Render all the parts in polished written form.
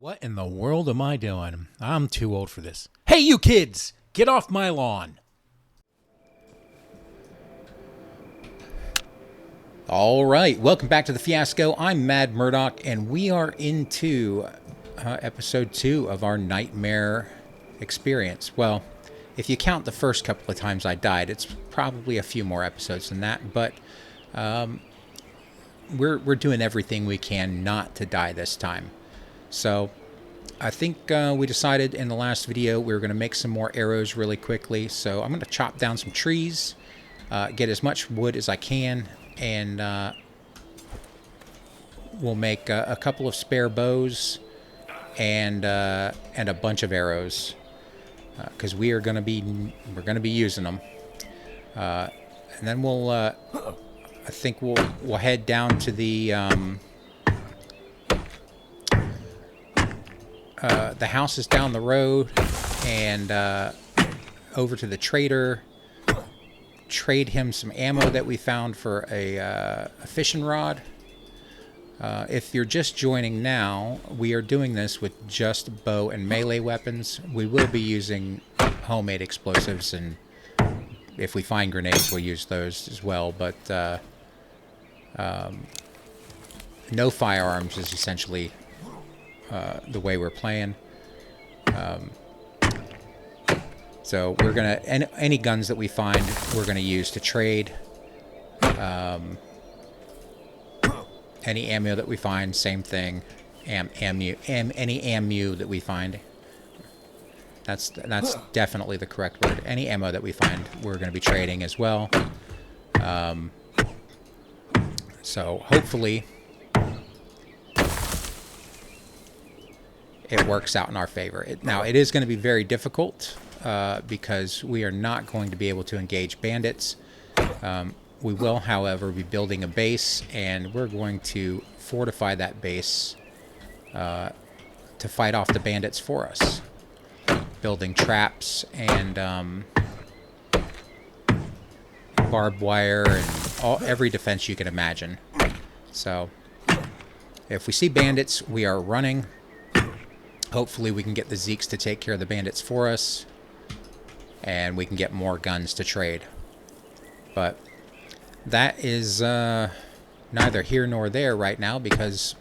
What in the world am I doing? I'm too old for this. Hey, you kids! Get off my lawn! All right, welcome back to the Fiasco. I'm Mad Murdock, and we are into episode 2 of our nightmare experience. Well, if you count the first couple of times I died, it's probably a few more episodes than that, but we're doing everything we can not to die this time. So I think we decided in the last video we were going to make some more arrows really quickly. So I'm going to chop down some trees, get as much wood as I can, and we'll make a couple of spare bows and a bunch of arrows because we're going to be using them. And then we'll I think we'll head down to the houses down the road and over to the trader, trade him some ammo that we found for a fishing rod. If you're just joining now, we are doing this with just bow and melee weapons. We will be using homemade explosives, and if we find grenades, we'll use those as well, but no firearms is essentially the way we're playing. So we're gonna any guns that we find we're gonna use to trade. Any ammo that we find, same thing. Any ammo that we find. That's definitely the correct word. Any ammo that we find, we're gonna be trading as well. So hopefully it works out in our favor. Now, it is going to be very difficult because we are not going to be able to engage bandits. We will, however, be building a base, and we're going to fortify that base to fight off the bandits for us. Building traps and barbed wire and every defense you can imagine. So, if we see bandits, we are running. Hopefully we can get the zeeks to take care of the bandits for us, and we can get more guns to trade. But that is neither here nor there right now because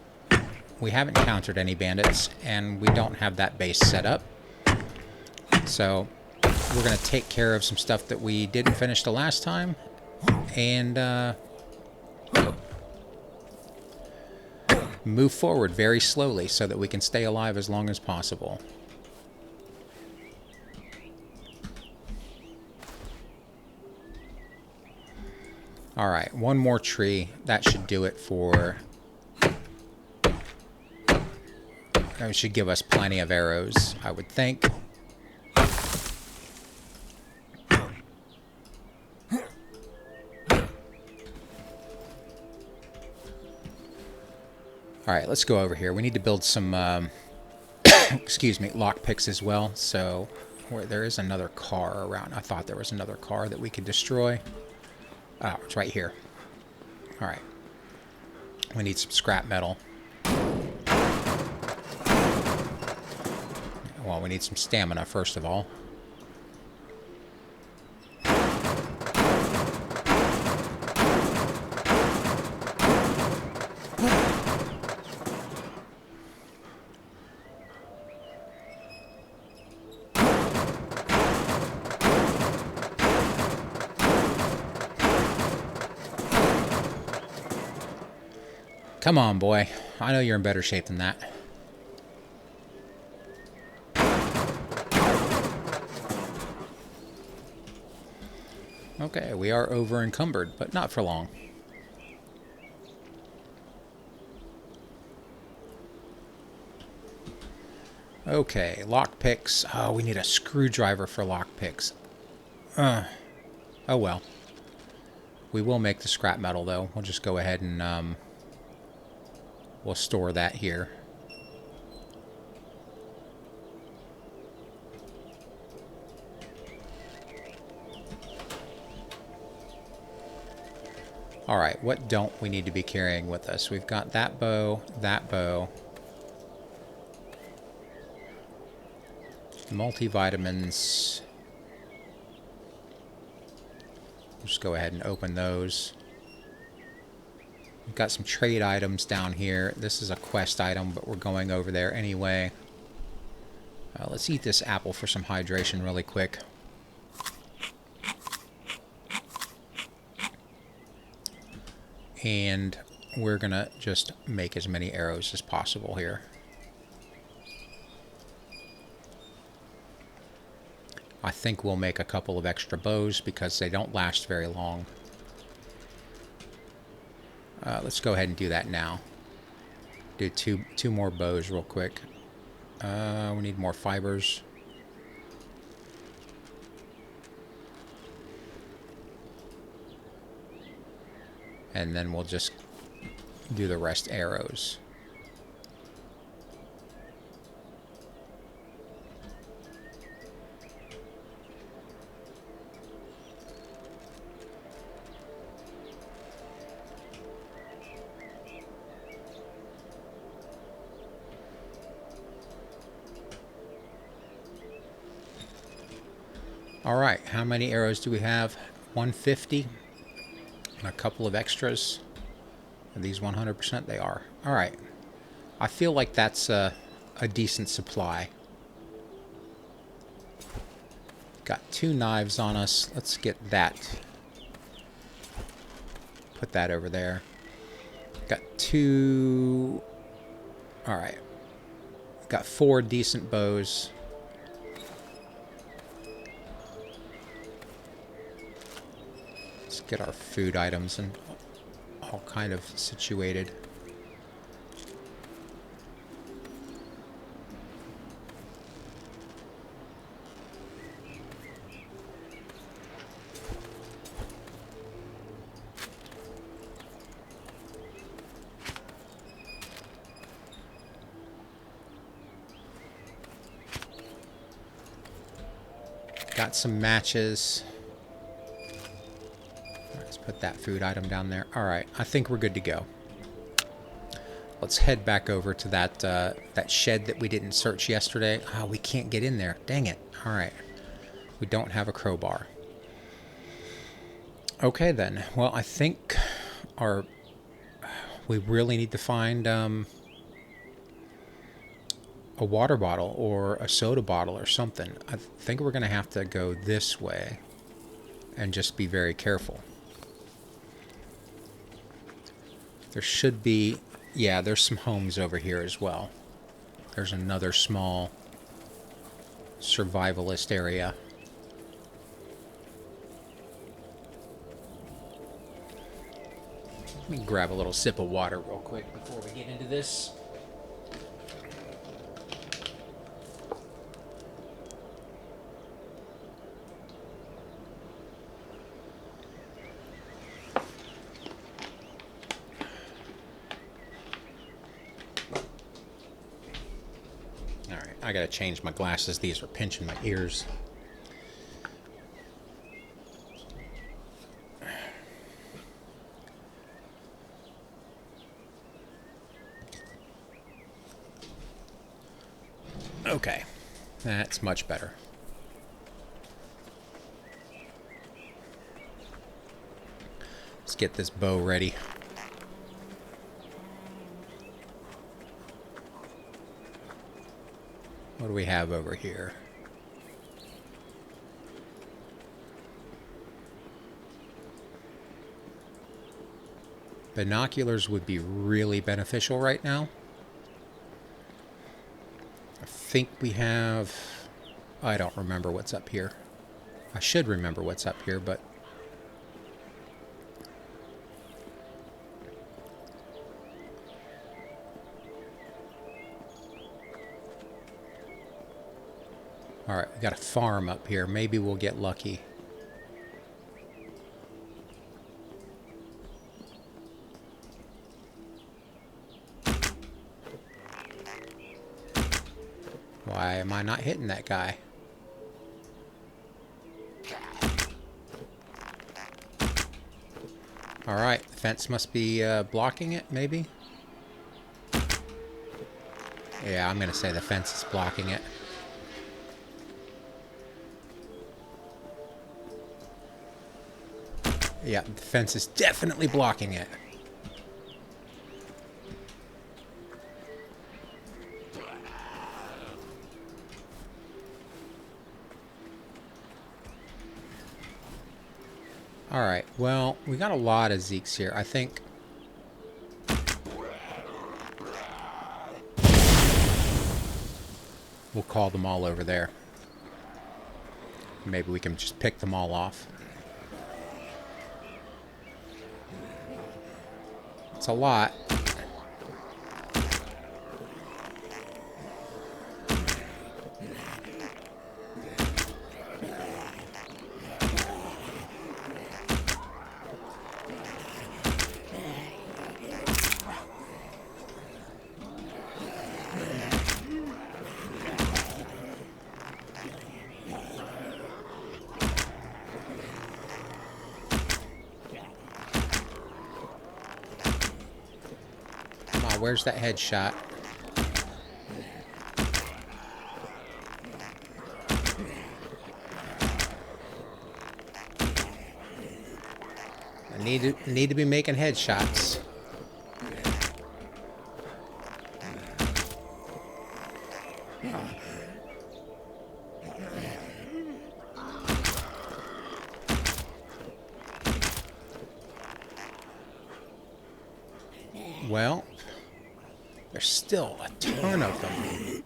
we haven't encountered any bandits, and we don't have that base set up. So we're going to take care of some stuff that we didn't finish the last time, and move forward very slowly so that we can stay alive as long as possible. Alright, one more tree. That should do it for... That should give us plenty of arrows, I would think. Alright, let's go over here. We need to build some, excuse me, lockpicks as well. So, where there is another car around. I thought there was another car that we could destroy. Oh, it's right here. Alright. We need some scrap metal. Well, we need some stamina, first of all. Come on, boy. I know you're in better shape than that. Okay, we are over encumbered, but not for long. Okay, lockpicks. Oh, we need a screwdriver for lockpicks. Oh well. We will make the scrap metal, though. We'll just go ahead and we'll store that here. Alright, what don't we need to be carrying with us? We've got that bow, Multivitamins. Just go ahead and open those. We've got some trade items down here. This is a quest item, but we're going over there anyway. Let's eat this apple for some hydration really quick. And we're going to just make as many arrows as possible here. I think we'll make a couple of extra bows because they don't last very long. Let's go ahead and do that now. Do two more bows real quick. We need more fibers. And then we'll just do the rest arrows. Alright, how many arrows do we have? 150. And a couple of extras. Are these 100%? They are. Alright. I feel like that's a decent supply. Got 2 knives on us. Let's get that. Put that over there. Got 2... Alright. Got 4 decent bows. Get our food items and all kind of situated. Got some matches. Put that food item down there. Alright, I think we're good to go. Let's head back over to that that shed that we didn't search yesterday. Oh, we can't get in there. Dang it. Alright. We don't have a crowbar. Okay then. Well, I think we really need to find a water bottle or a soda bottle or something. I think we're going to have to go this way and just be very careful. There should be... Yeah, there's some homes over here as well. There's another small survivalist area. Let me grab a little sip of water real quick before we get into this. I gotta change my glasses. These are pinching my ears. Okay, that's much better. Let's get this bow ready. What do we have over here? Binoculars would be really beneficial right now. I think we have... I don't remember what's up here. I should remember what's up here, but... Alright, we got a farm up here. Maybe we'll get lucky. Why am I not hitting that guy? Alright, the fence must be blocking it, maybe? Yeah, I'm gonna say the fence is blocking it. Yeah, the fence is definitely blocking it. Alright, well, we got a lot of zeeks here. I think... we'll call them all over there. Maybe we can just pick them all off. It's a lot. Where's that headshot? I need to be making headshots. Well, there's still a ton of them.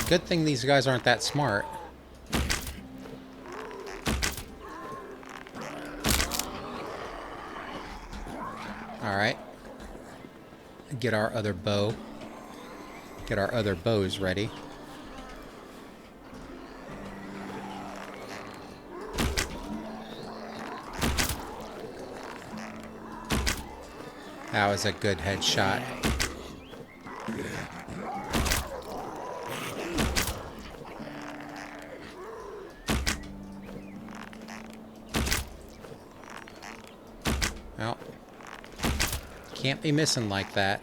Good thing these guys aren't that smart. Alright. Get our other bow. Get our other bows ready. That was a good headshot. Well, can't be missing like that.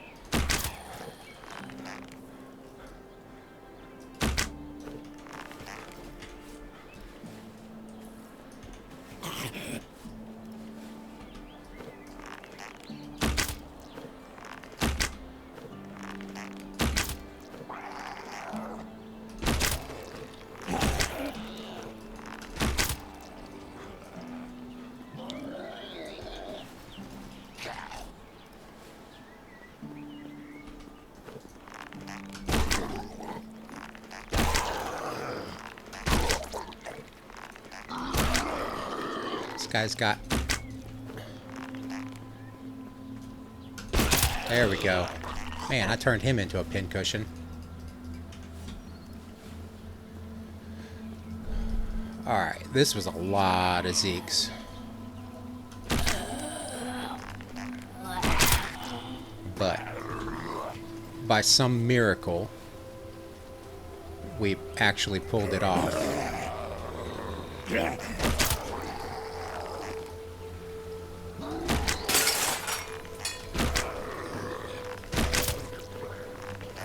Guy's got... There we go. Man, I turned him into a pincushion. Alright, this was a lot of zeeks. But by some miracle, we actually pulled it off.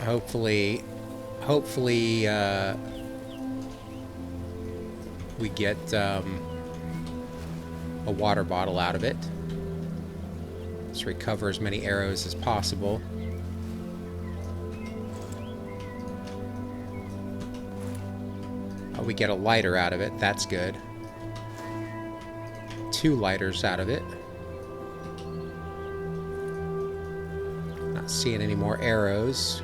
Hopefully, we get a water bottle out of it. Let's recover as many arrows as possible. We get a lighter out of it. That's good. 2 lighters out of it. Not seeing any more arrows.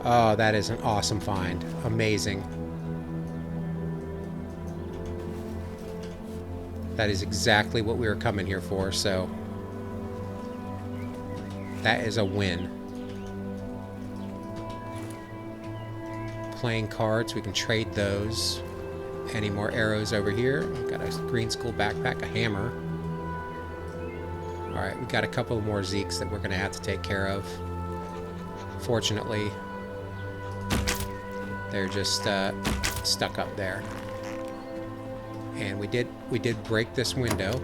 Oh, that is an awesome find. Amazing. That is exactly what we were coming here for, so that is a win. Playing cards, we can trade those. Any more arrows over here? We've got a green school backpack, a hammer. Alright, we got a couple more zeeks that we're going to have to take care of. Fortunately, they're just stuck up there. And we did break this window.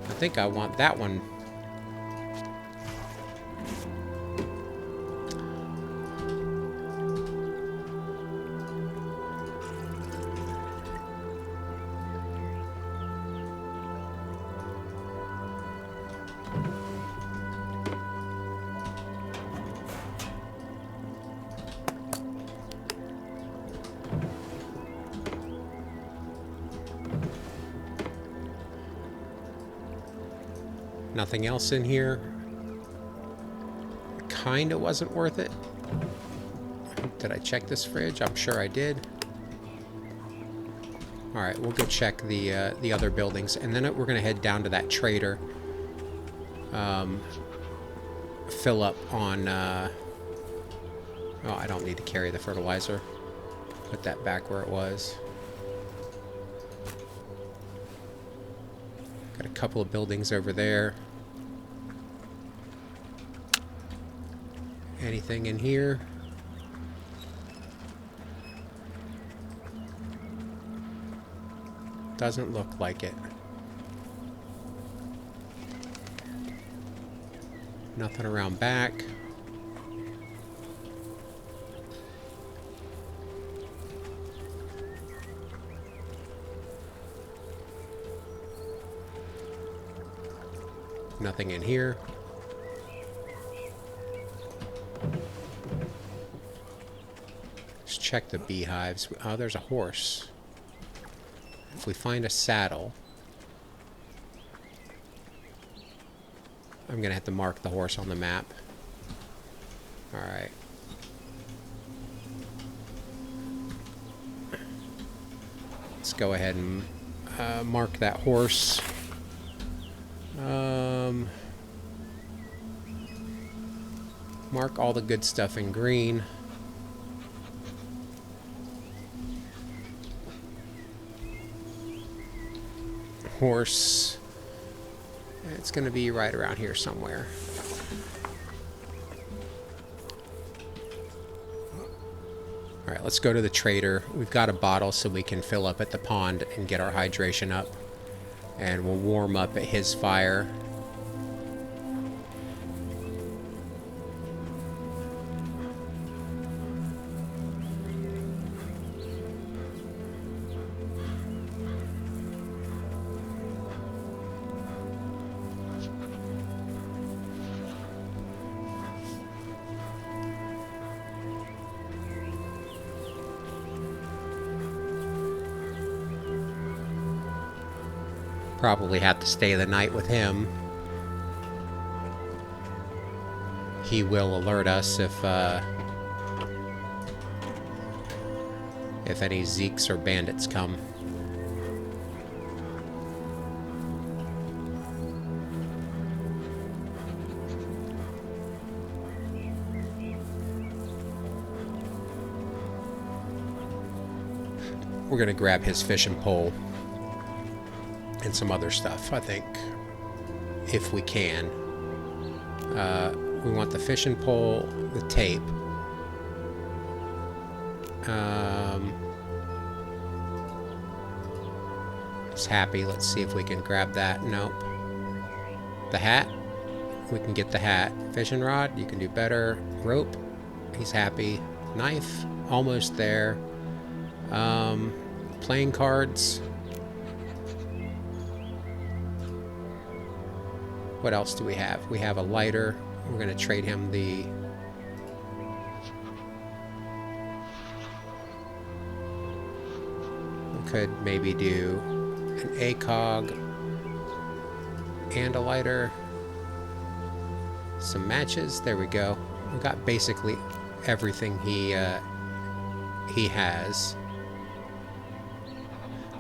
I think I want that one. Nothing else in here. Kinda wasn't worth it. Did I check this fridge? I'm sure I did. Alright, we'll go check the other buildings. And then we're going to head down to that trader. Fill up on... oh, I don't need to carry the fertilizer. Put that back where it was. Got a couple of buildings over there. Anything in here? Doesn't look like it. Nothing around back. Nothing in here. Let's check the beehives. Oh, there's a horse. If we find a saddle, I'm gonna have to mark the horse on the map. Alright. Let's go ahead and mark that horse. Mark all the good stuff in green. Horse. It's going to be right around here somewhere. Alright, let's go to the trader. We've got a bottle so we can fill up at the pond and get our hydration up. And we'll warm up at his fire. Probably have to stay the night with him. He will alert us if any zeeks or bandits come. We're gonna grab his fishing pole and some other stuff, I think, if we can. We want the fishing pole, the tape. He's happy. Let's see if we can grab that. Nope. The hat. We can get the hat. Fishing rod. You can do better. Rope. He's happy. Knife. Almost there. Playing cards. What else do we have? We have a lighter. We're going to trade him the could maybe do an ACOG and a lighter. Some matches. There we go. We got basically everything he has.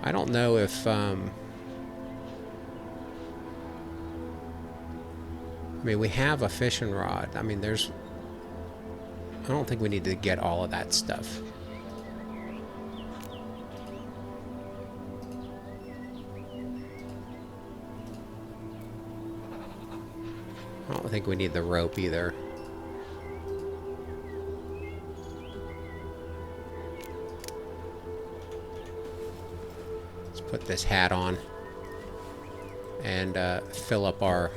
I don't know if I mean, we have a fishing rod. I mean, I don't think we need to get all of that stuff. I don't think we need the rope either. Let's put this hat on and fill up our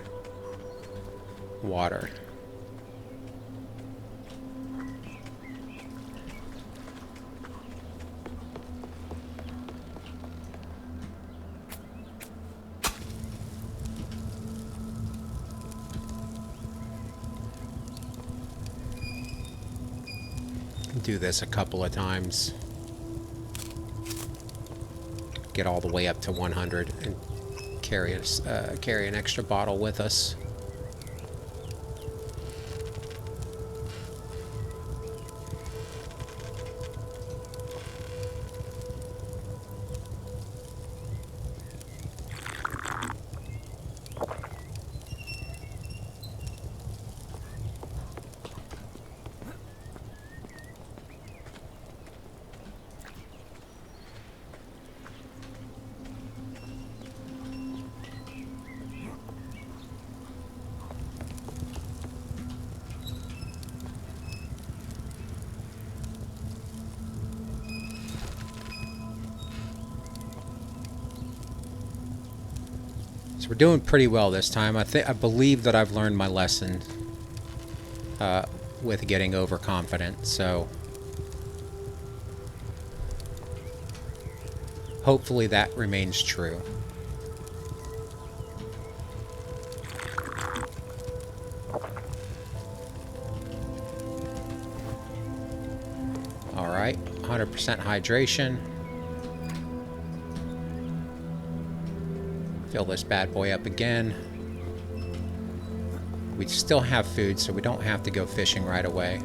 water. Do this a couple of times. Get all the way up to 100 and carry an extra bottle with us. So we're doing pretty well this time. I believe that I've learned my lesson with getting overconfident. So hopefully that remains true. All right, 100% hydration. Fill this bad boy up again. We still have food, so we don't have to go fishing right away.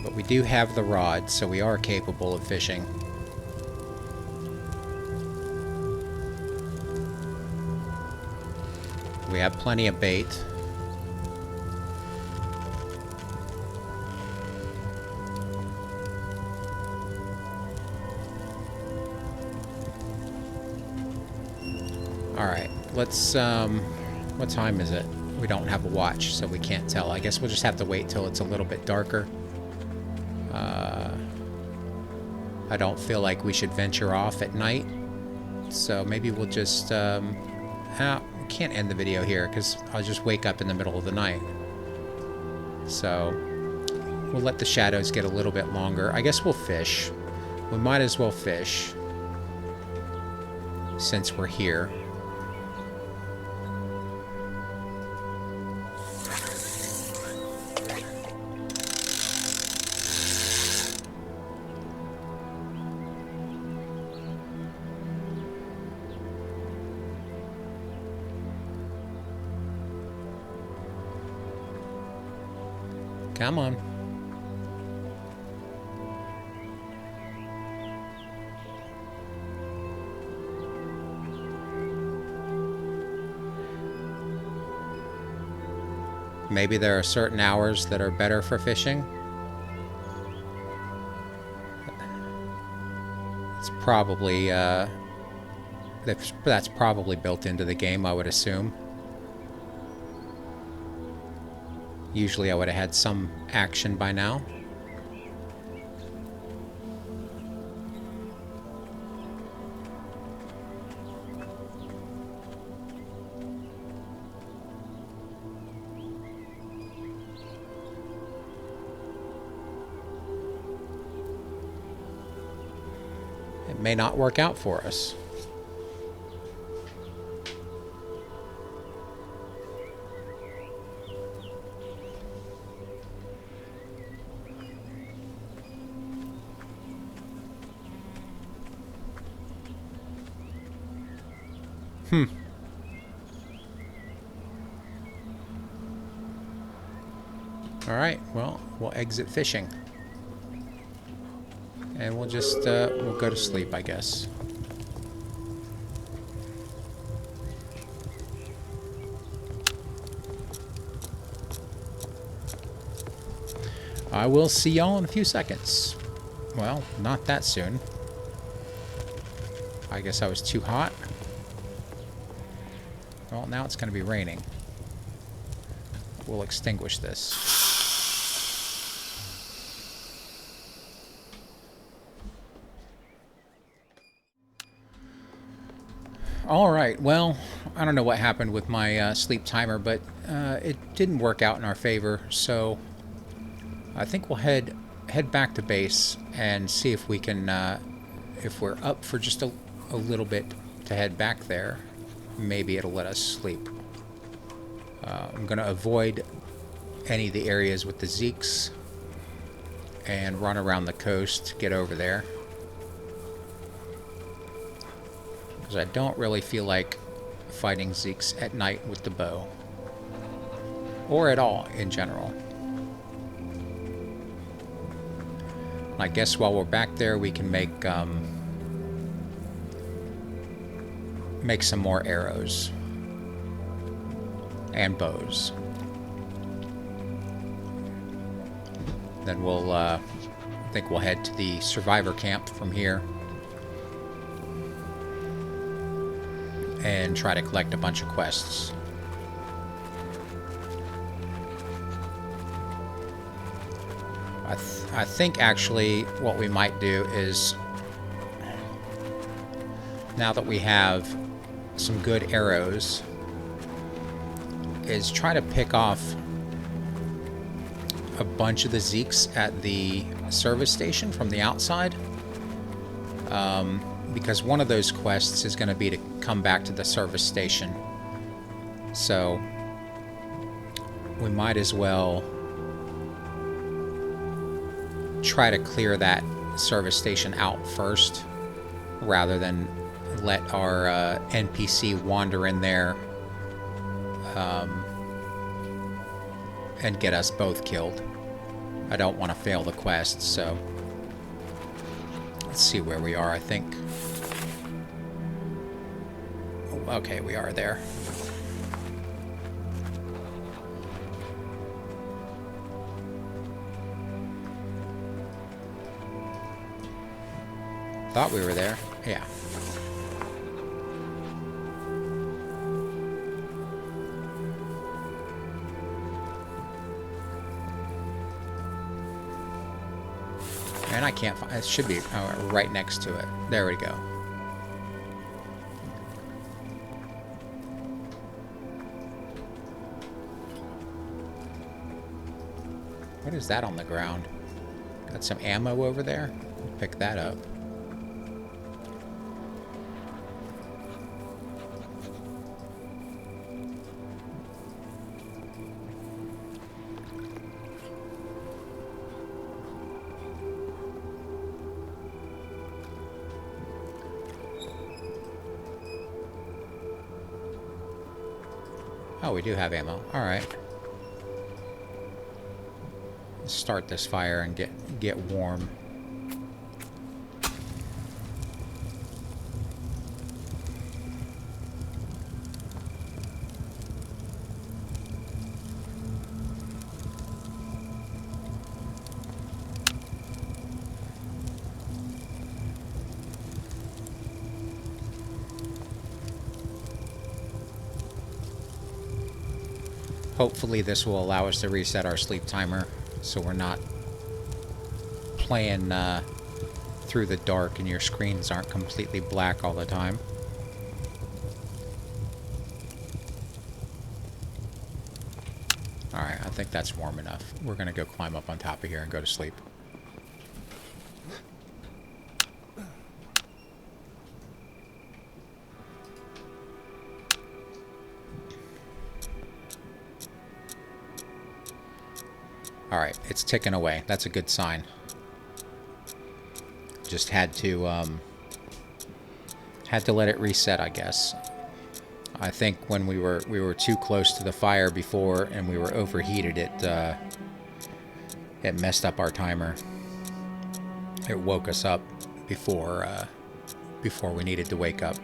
But we do have the rod, so we are capable of fishing. We have plenty of bait. Alright, let's, what time is it? We don't have a watch, so we can't tell. I guess we'll just have to wait till it's a little bit darker. I don't feel like we should venture off at night, so maybe we'll just, we can't end the video here, because I'll just wake up in the middle of the night. So, we'll let the shadows get a little bit longer. I guess we'll fish. We might as well fish, since we're here. Come on. Maybe there are certain hours that are better for fishing. It's probably, that's probably built into the game, I would assume. Usually I would have had some action by now. It may not work out for us. Alright, well, we'll exit fishing. And we'll just, we'll go to sleep, I guess. I will see y'all in a few seconds. Well, not that soon. I guess I was too hot. Well, now it's going to be raining. We'll extinguish this. Alright, well, I don't know what happened with my sleep timer, but it didn't work out in our favor, so I think we'll head back to base and see if we can, if we're up for just a little bit to head back there, maybe it'll let us sleep. I'm going to avoid any of the areas with the zeeks and run around the coast, get over there. Because I don't really feel like fighting zeeks at night with the bow. Or at all, in general. I guess while we're back there, we can make some more arrows. And bows. Then we'll, I think we'll head to the survivor camp from here. And try to collect a bunch of quests. I think actually what we might do is, now that we have some good arrows, is try to pick off a bunch of the zeeks at the service station from the outside. Because one of those quests is going to be to come back to the service station. So we might as well try to clear that service station out first, rather than let our NPC wander in there and get us both killed. I don't want to fail the quest, so let's see where we are. I think, okay, we are there. Thought we were there. Yeah. And I can't find it. Should be right next to it. There we go. What is that on the ground? Got some ammo over there? Pick that up. Oh, we do have ammo. Alright. Let's start this fire and get warm. Hopefully this will allow us to reset our sleep timer so we're not playing through the dark and your screens aren't completely black all the time. Alright, I think that's warm enough. We're going to go climb up on top of here and go to sleep. Alright, it's ticking away. That's a good sign. Just had to let it reset, I guess. I think when we were too close to the fire before and we were overheated, it messed up our timer. It woke us up before we needed to wake up.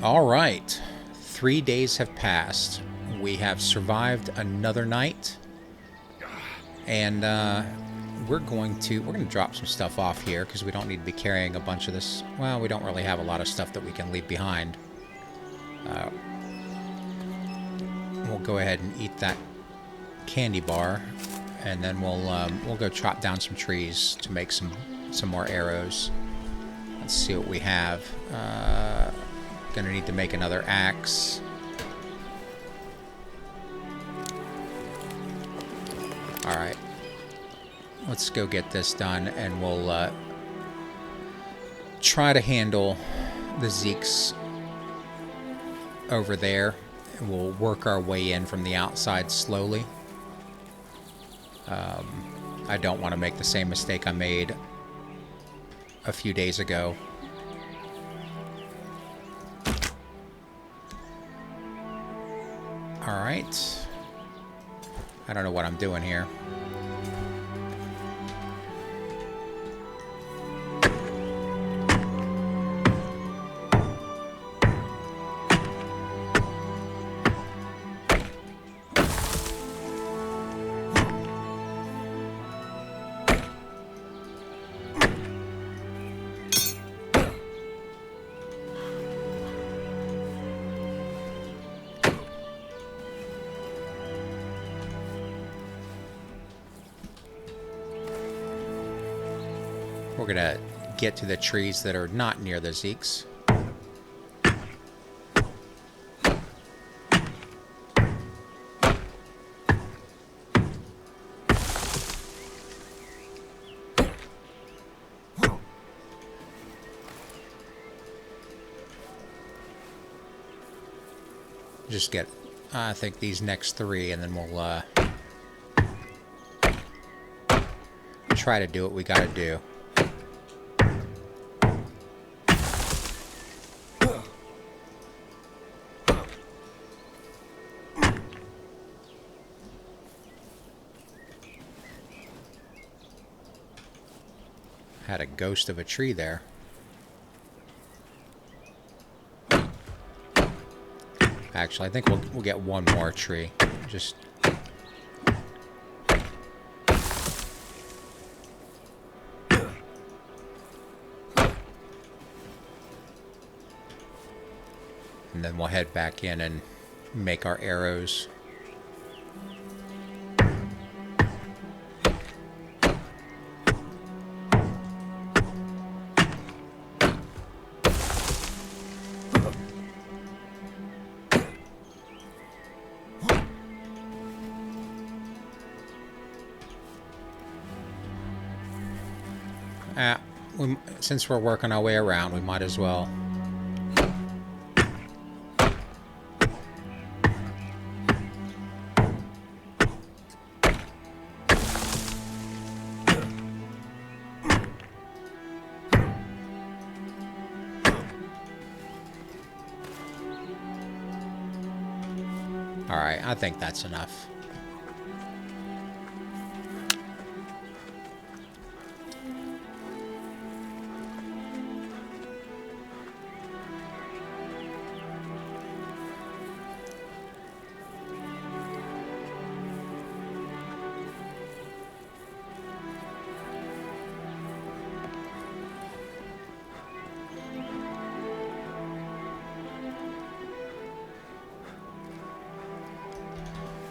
All right, 3 days have passed. We have survived another night, and we're going to drop some stuff off here because we don't need to be carrying a bunch of this. Well, we don't really have a lot of stuff that we can leave behind. We'll go ahead and eat that candy bar, and then we'll go chop down some trees to make some more arrows. Let's see what we have. Gonna need to make another axe. Alright. Let's go get this done, and we'll try to handle the zeeks over there. And we'll work our way in from the outside slowly. I don't want to make the same mistake I made a few days ago. Alright. I don't know what I'm doing here. We're gonna get to the trees that are not near the zeeks. Just get, I think, these next 3, and then we'll try to do what we gotta do. Had a ghost of a tree there. Actually, I think we'll get one more tree. Just and then we'll head back in and make our arrows. Since we're working our way around, we might as well. All right, I think that's enough.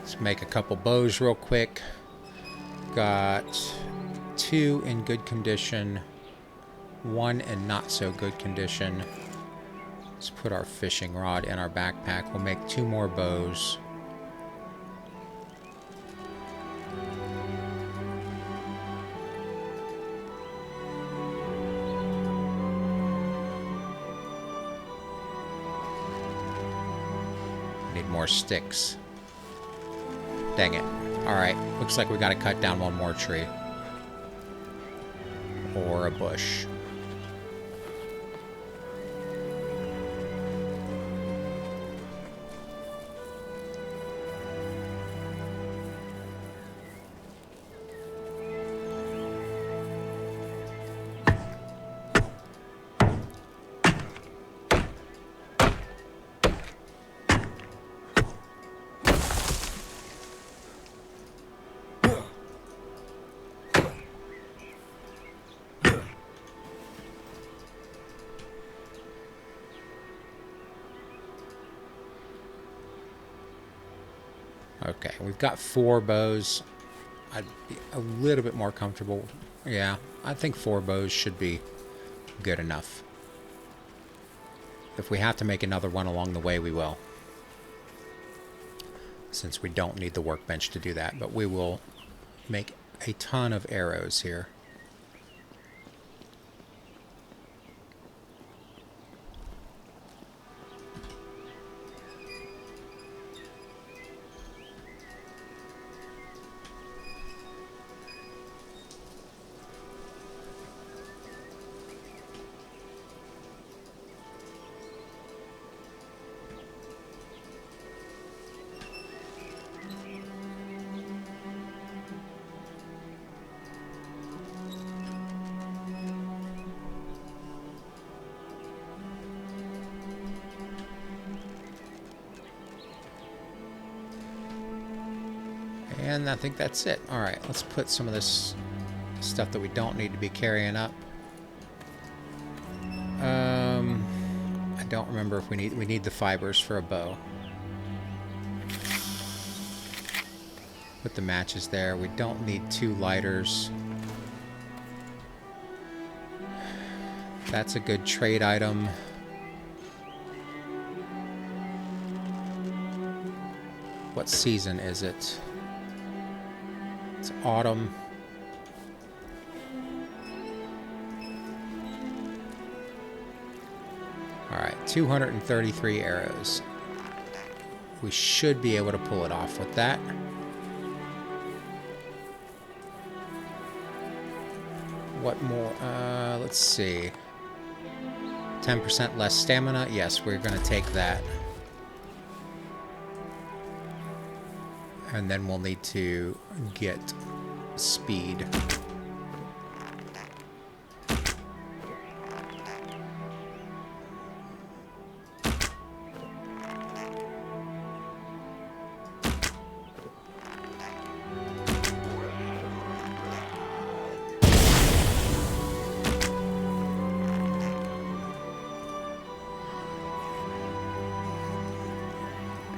Let's make a couple bows real quick. Got 2 in good condition, 1 in not so good condition. Let's put our fishing rod in our backpack. We'll make 2 more bows. Need more sticks. Dang it. Alright, looks like we gotta cut down one more tree. Or a bush. Okay, we've got 4 bows. I'd be a little bit more comfortable. Yeah, I think 4 bows should be good enough. If we have to make another one along the way, we will. Since we don't need the workbench to do that, but we will make a ton of arrows here. And I think that's it. Alright, let's put some of this stuff that we don't need to be carrying up. I don't remember if we need the fibers for a bow. Put the matches there. We don't need 2 lighters. That's a good trade item. What season is it? It's autumn. Alright, 233 arrows. We should be able to pull it off with that. What more? Let's see. 10% less stamina. Yes, we're going to take that. And then we'll need to get speed.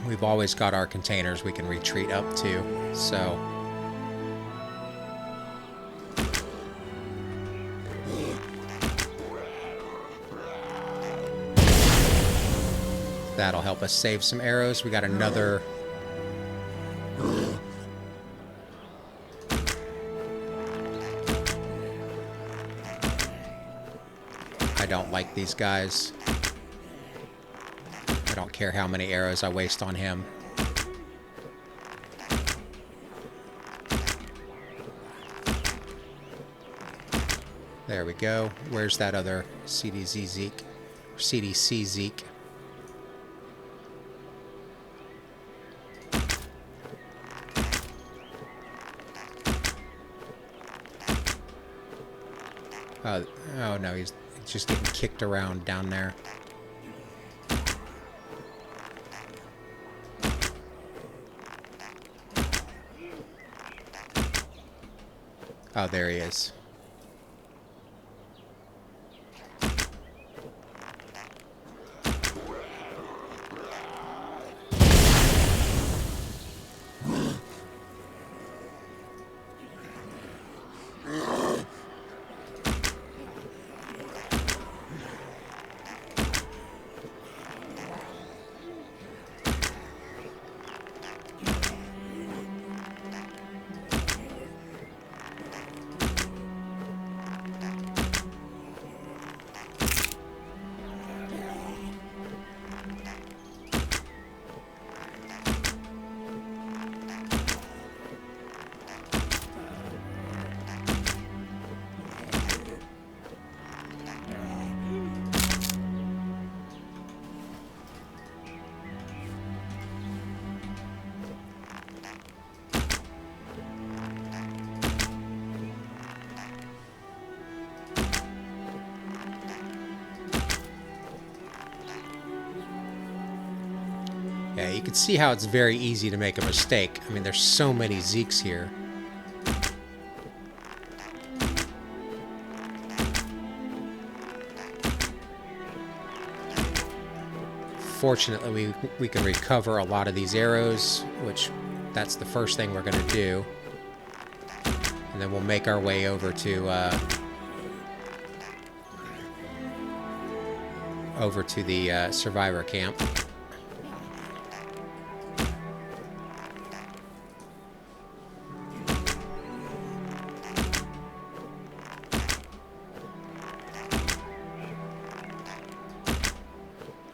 We've always got our containers we can retreat up to, so... that'll help us save some arrows. We got another... I don't like these guys. I don't care how many arrows I waste on him. There we go. Where's that other CDZ Zeke? Or CDC Zeke? Oh no, he's just getting kicked around down there. Oh, there he is. you can see how it's very easy to make a mistake. I mean, there's so many zeeks here. Fortunately, we can recover a lot of these arrows, which that's the first thing we're going to do. And then we'll make our way over to the survivor camp.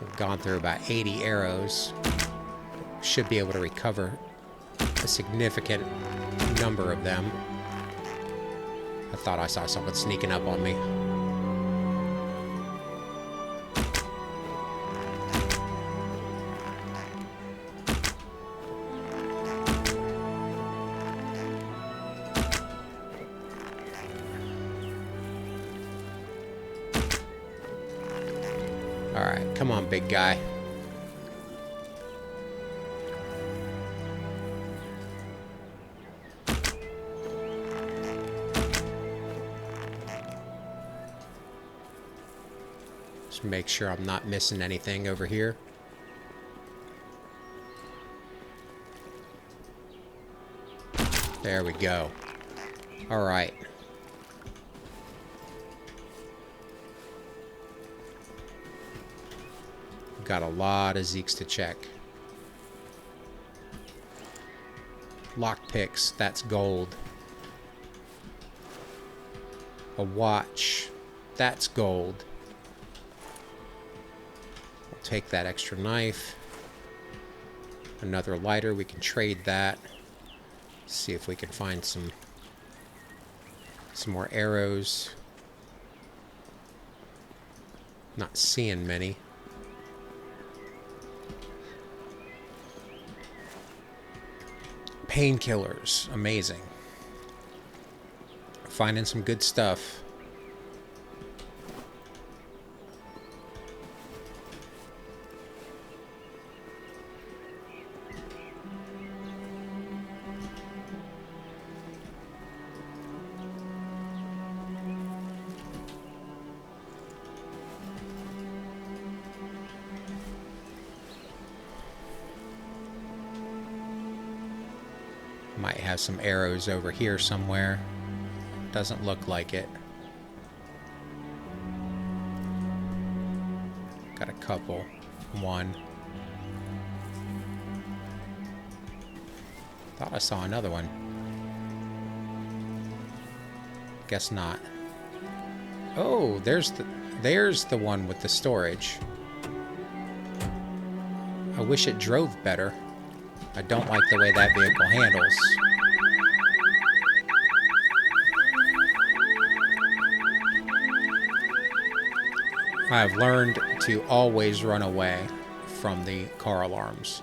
We've gone through about 80 arrows. Should be able to recover a significant number of them. I thought I saw someone sneaking up on me. Alright, come on, big guy. Just make sure I'm not missing anything over here. There we go. Alright. Got a lot of zeeks to check. Lockpicks, that's gold. A watch, that's gold. We'll take that extra knife. Another lighter, we can trade that. See if we can find some more arrows. Not seeing many. Painkillers, amazing. Finding some good stuff. Might have some arrows over here somewhere. Doesn't look like it. Got a couple. One. Thought I saw another one. Guess not. Oh, there's the one with the storage. I wish it drove better. I don't like the way that vehicle handles. I've learned to always run away from the car alarms.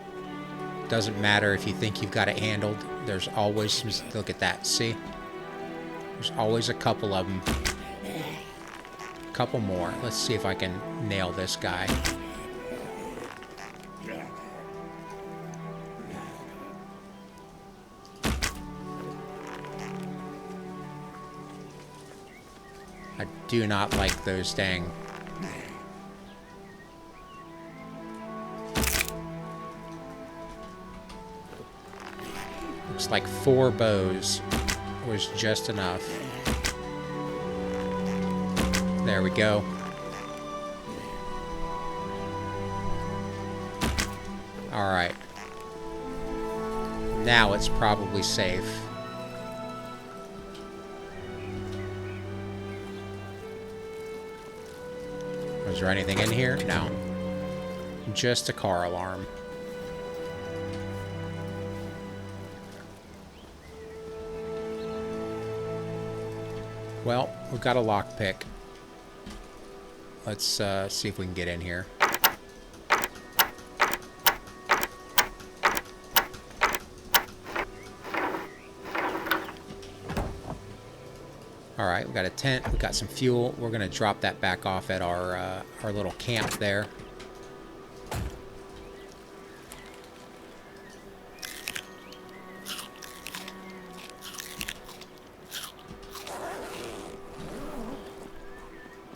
Doesn't matter if you think you've got it handled. There's always some... Look at that, see? There's always a couple of them. A couple more. Let's see if I can nail this guy. I do not like those dang... Looks like 4 bows was just enough. There we go. Alright. Now it's probably safe. Was there anything in here? No. Just a car alarm. Well, we've got a lockpick. Let's see if we can get in here. Alright, we got a tent, we got some fuel. We're going to drop that back off at our little camp there.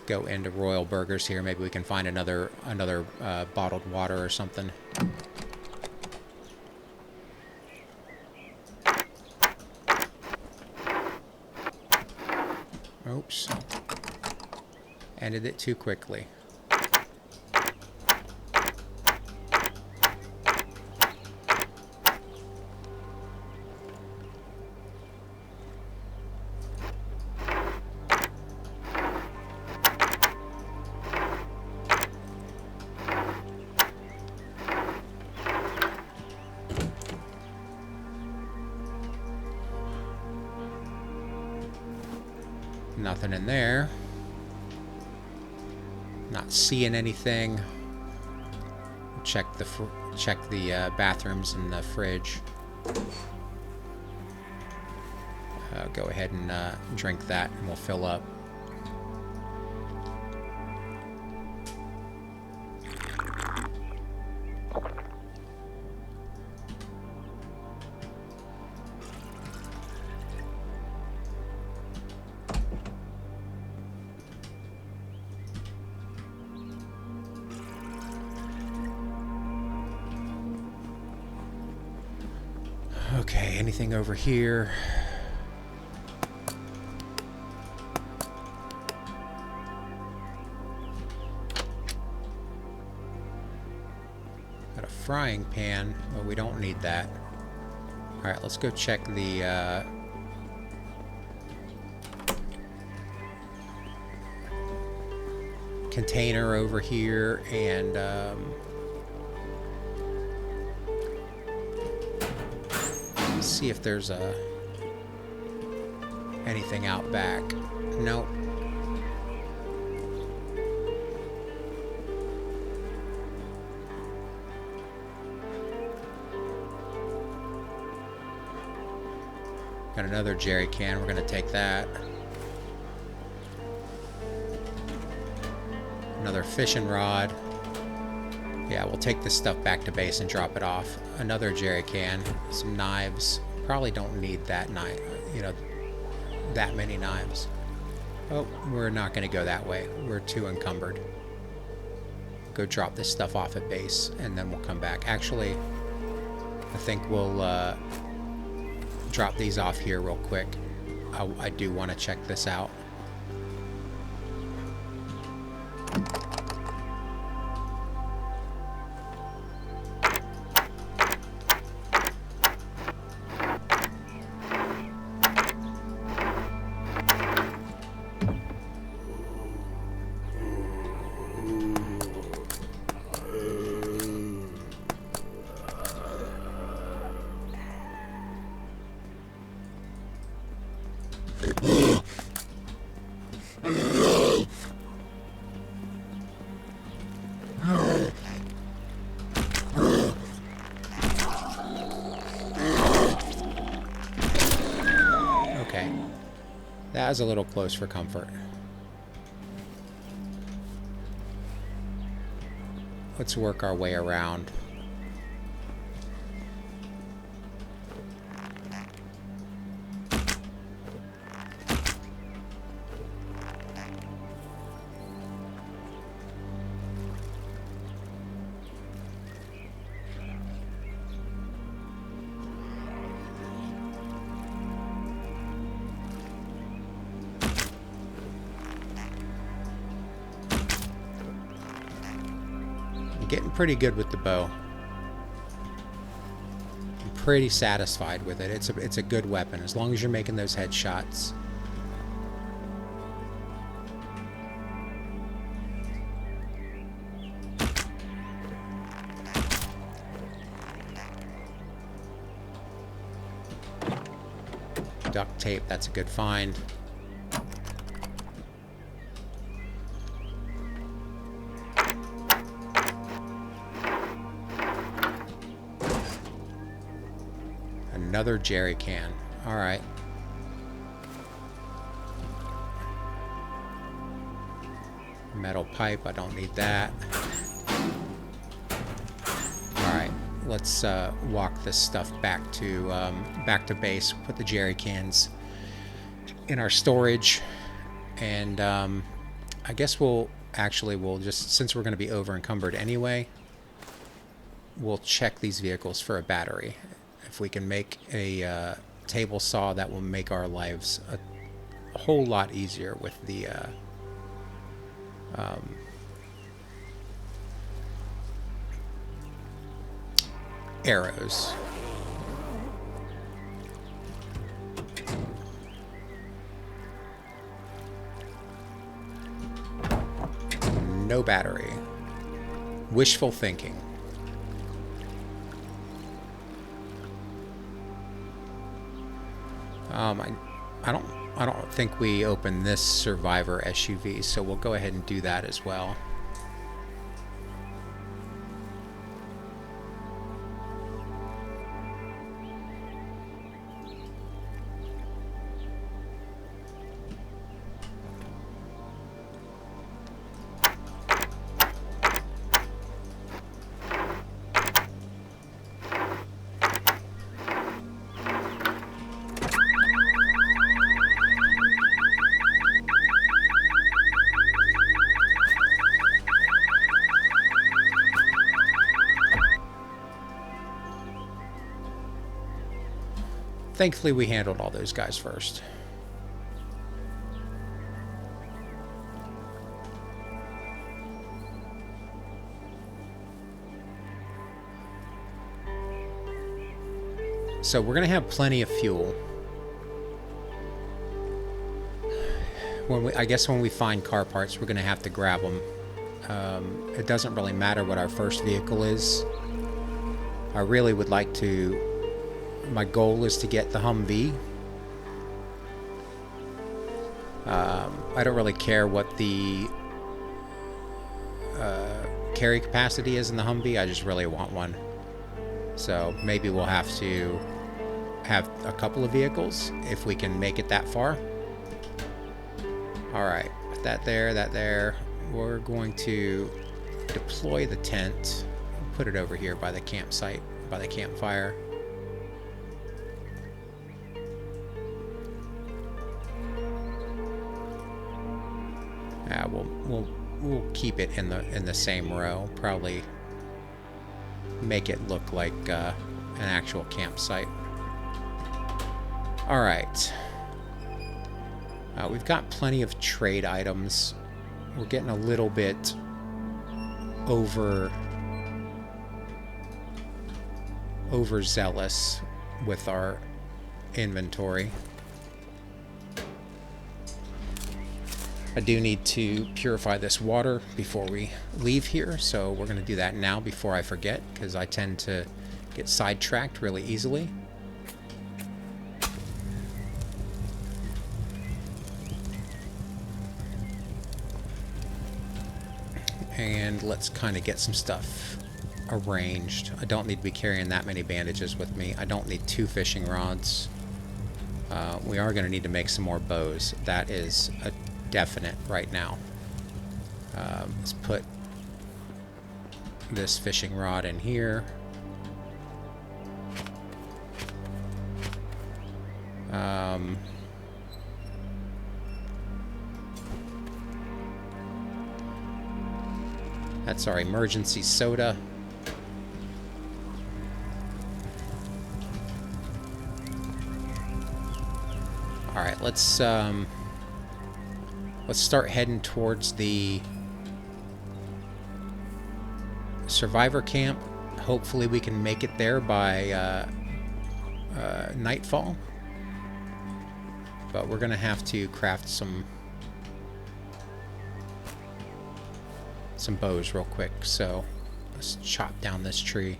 go into Royal Burgers here. Maybe we can find another bottled water or something. Oops. Ended it too quickly. Nothing in there. Not seeing anything. Check the bathrooms and the fridge. Go ahead and drink that, and we'll fill up. Okay, anything over here? Got a frying pan, but we don't need that. Alright, let's go check the container over here and see if there's anything out back. Nope. Got another jerry can. We're gonna take that. Another fishing rod. Yeah, we'll take this stuff back to base and drop it off. Another jerry can. Some knives. Probably don't need that knife, you know, that many knives. Oh, we're not going to go that way. We're too encumbered. Go drop this stuff off at base, and then we'll come back. Actually, I think we'll drop these off here real quick. I do want to check this out. Okay, that was a little close for comfort. Let's work our way around. Getting pretty good with the bow. I'm pretty satisfied with it. It's a good weapon as long as you're making those headshots. Duct tape, that's a good find. Another jerry can. All right. Metal pipe. I don't need that. All right. Let's walk this stuff back to base. Put the jerry cans in our storage, and I guess we'll just, since we're going to be over encumbered anyway, we'll check these vehicles for a battery. If we can make a table saw, that will make our lives a whole lot easier with the arrows. No battery. Wishful thinking. I don't think we opened this survivor SUV, so we'll go ahead and do that as well. Thankfully, we handled all those guys first. So we're going to have plenty of fuel. I guess when we find car parts, we're going to have to grab them. It doesn't really matter what our first vehicle is. I really would like to... My goal is to get the Humvee. I don't really care what the carry capacity is in the Humvee. I just really want one. So maybe we'll have to have a couple of vehicles if we can make it that far. Alright, that there. We're going to deploy the tent. Put it over here by the campsite, by the campfire. Yeah, we'll keep it in the same row. Probably make it look like an actual campsite. All right. We've got plenty of trade items. We're getting a little bit overzealous with our inventory. I do need to purify this water before we leave here, so we're going to do that now before I forget, because I tend to get sidetracked really easily. And let's kind of get some stuff arranged. I don't need to be carrying that many bandages with me. I don't need 2 fishing rods. We are going to need to make some more bows. That is a definite right now. Let's put this fishing rod in here. That's our emergency soda. All right, let's start heading towards the survivor camp. Hopefully we can make it there by nightfall. But we're going to have to craft some bows real quick. So let's chop down this tree.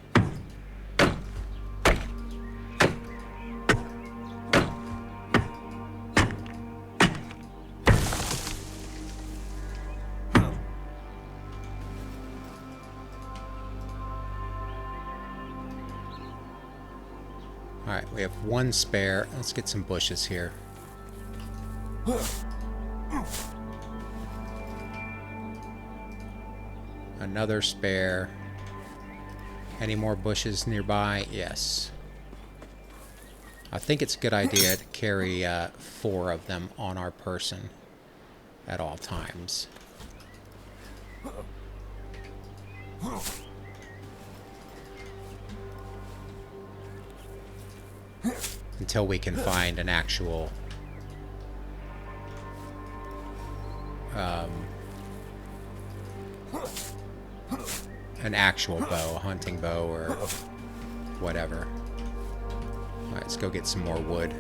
Alright, we have 1 spare. Let's get some bushes here. Another spare. Any more bushes nearby? Yes. I think it's a good idea to carry 4 of them on our person at all times. Until we can find an actual bow, a hunting bow or whatever. Alright, let's go get some more wood.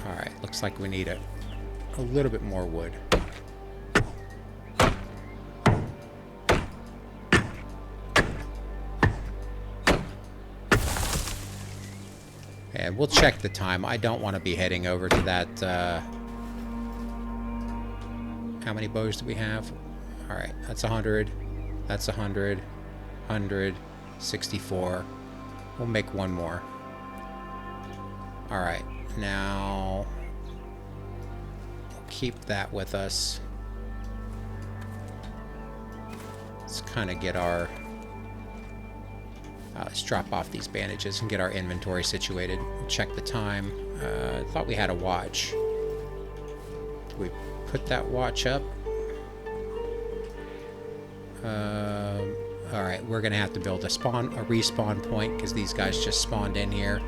Alright, looks like we need a little bit more wood. And we'll check the time. I don't want to be heading over to that, how many bows do we have? Alright, that's 100. That's 100. 100. 64. We'll make one more. Alright, now we'll keep that with us. Let's kind of get our... let's drop off these bandages and get our inventory situated. Check the time. I thought we had a watch. Did we put that watch up? Alright, we're going to have to build a respawn point because these guys just spawned in here.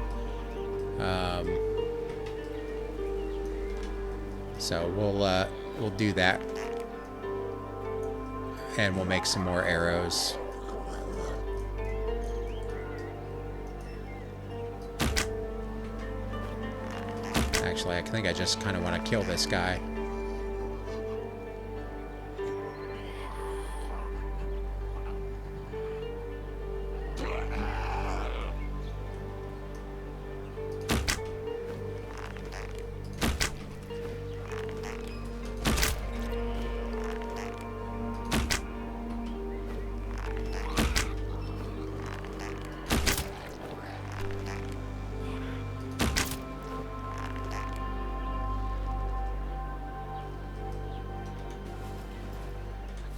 So we'll do that. And we'll make some more arrows. Actually, I think I just kind of want to kill this guy.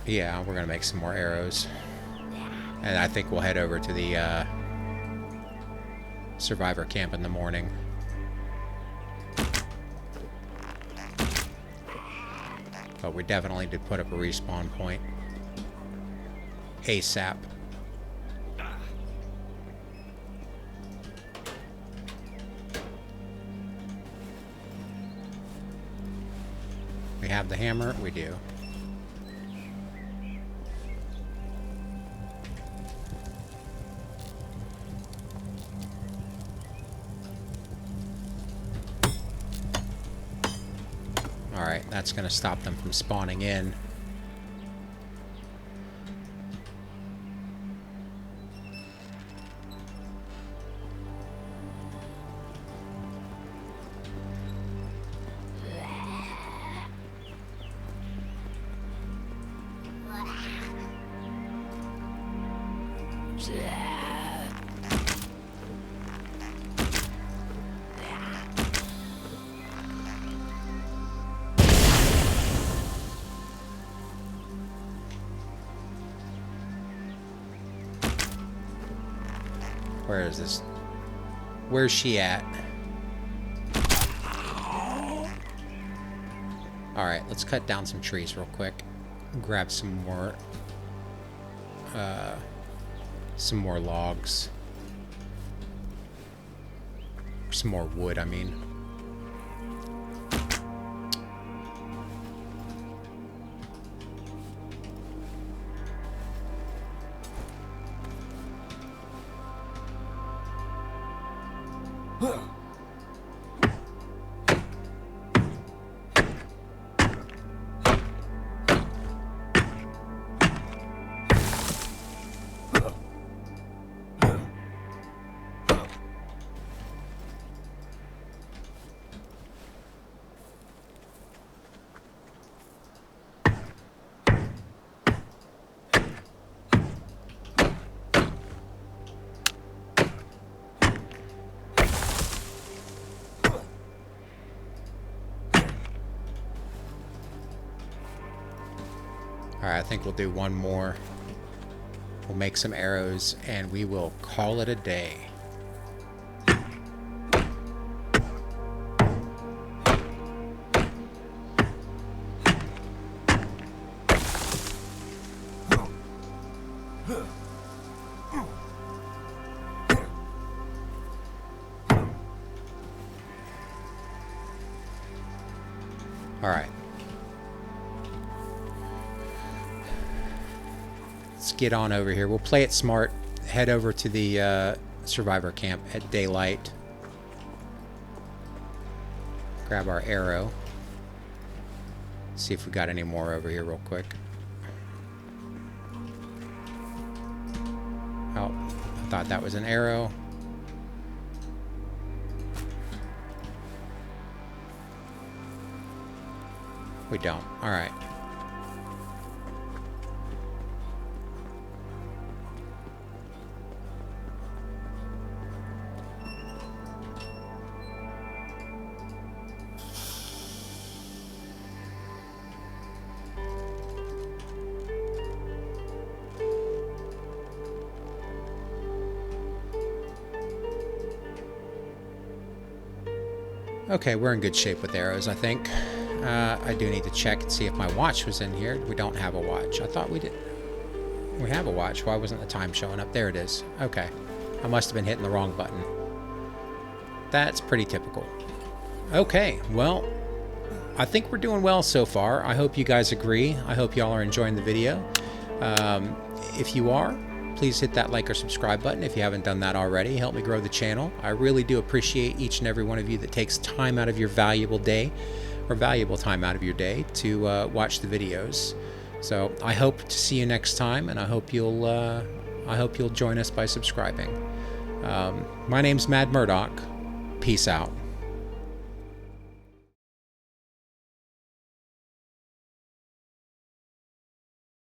Yeah, we're gonna make some more arrows. And I think we'll head over to the survivor camp in the morning. But we definitely did put up a respawn point. ASAP. We have the hammer? We do. Alright, that's going to stop them from spawning in. Where is this? Where's she at? Alright, let's cut down some trees real quick. Grab some more logs. Some more wood, I mean. Alright, I think we'll do one more. We'll make some arrows, and we will call it a day. Alright. Let's get on over here. We'll play it smart. Head over to the survivor camp at daylight. Grab our arrow. See if we got any more over here real quick. Oh, I thought that was an arrow. We don't. All right. Okay, we're in good shape with arrows, I think. I do need to check and see if my watch was in here. We don't have a watch. I thought we did. We have a watch. Why wasn't the time showing up? There it is. Okay. I must have been hitting the wrong button. That's pretty typical. Okay, well, I think we're doing well so far. I hope you guys agree. I hope y'all are enjoying the video. If you are, please hit that like or subscribe button if you haven't done that already. Help me grow the channel. I really do appreciate each and every one of you that takes time out of your valuable day, or valuable time out of your day, to watch the videos. So I hope to see you next time, and I hope you'll join us by subscribing. My name's Mad Murdock. Peace out.